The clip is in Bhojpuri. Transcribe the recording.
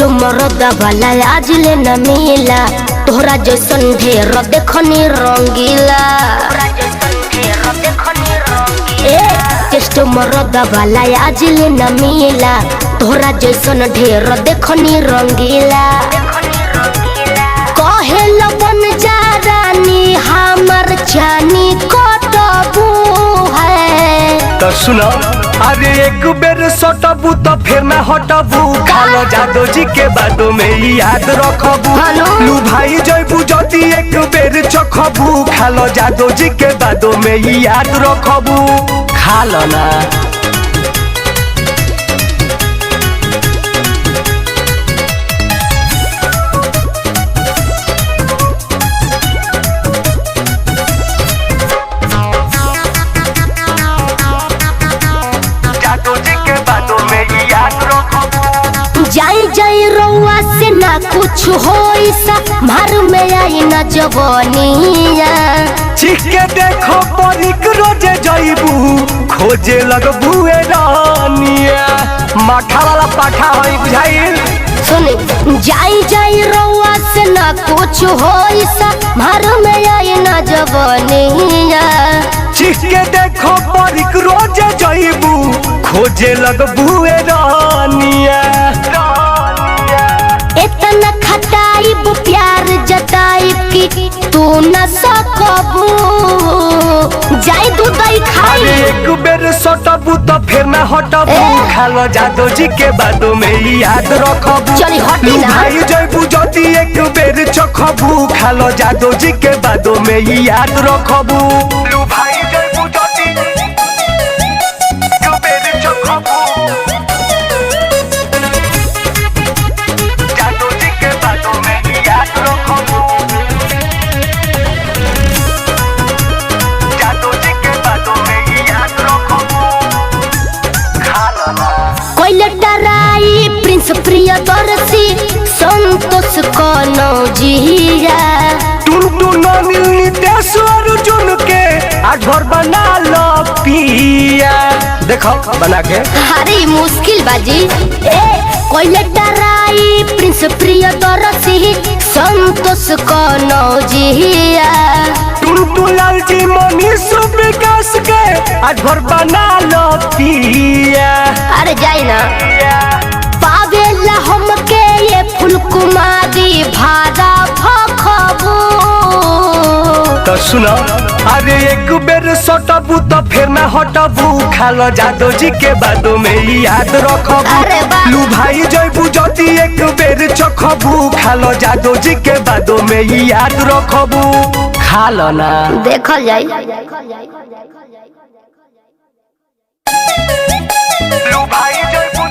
टेस्ट मरद वाला आज ले न मिला, तोहरा जैसन ढेर देखनी रंगीला। टेस्ट मरद वाला आज ले न मिला, तोहरा जैसन ढेर देखनी रंगीला। कहे बन जा रानी हमर जानी कटबू है। तो सुनो अरे एक बेर सटबू तो फिर ना हटबू, खालो जादो जी के बादो में याद रखबू। लू भाई जयबू जदी एक बेर चखबू, खालो जादो जी के बादो में याद रखबू। खालो ना जाई जाई रउआ से ना कुछ होई सा, मार में आई न जवानिया। चिख के देखो परिक रोजे जाइबू, खोजे लगबू ए रानिया। माठा वाला पाठा होई बुझाइल। सुने जाई जाई रउआ से ना कुछ होई सा, मार में आई न जवानिया। चिख के देखो परिक रोजे जाइबू, खोजे लगबू ए रानिया। इतना खटाइब प्यार जताइब की तू न सकबू, जाई दूध खाई। एक बेर सटबू तो फिर ना हटबू, खालो जादो जी के बादो में याद रखबू। चली हटी ना भाई जयबू जदी एक बेर चखबू, खालो जादो जी के बादो में याद रखबू। लू भाई जयबू जदी एक बेर चखबू, जादो जी के बादो में याद रखबू। जादो जी के बादो में याद रखबू। खालो ना कोइले डराई प्रिंस प्रियदर्शी संतोष कनो जिया। टुन नितेश अर्जुन के आज भर बना लो पिया। देखो बना के हरी मुश्किल बाजी ए कोइले डराई प्रिंस प्रियदर्शी संतोष कनो जिया। टुन लाल जी मनीष विकास के आज भर बना लो पिया। अरे जाई ना पावेला हमके ये फूल कुमारी भारा भखबू। तो सुनो अरे एक बेर सटबू तो फिर ना हटबू, खालो जादो जी के बादो में याद रखबू। लू भाई जयबू जदी एक बेर चखबू, खालो जादो जी के बादो में याद रखबू। खालो ना देखल जाई। लू भाई जयबू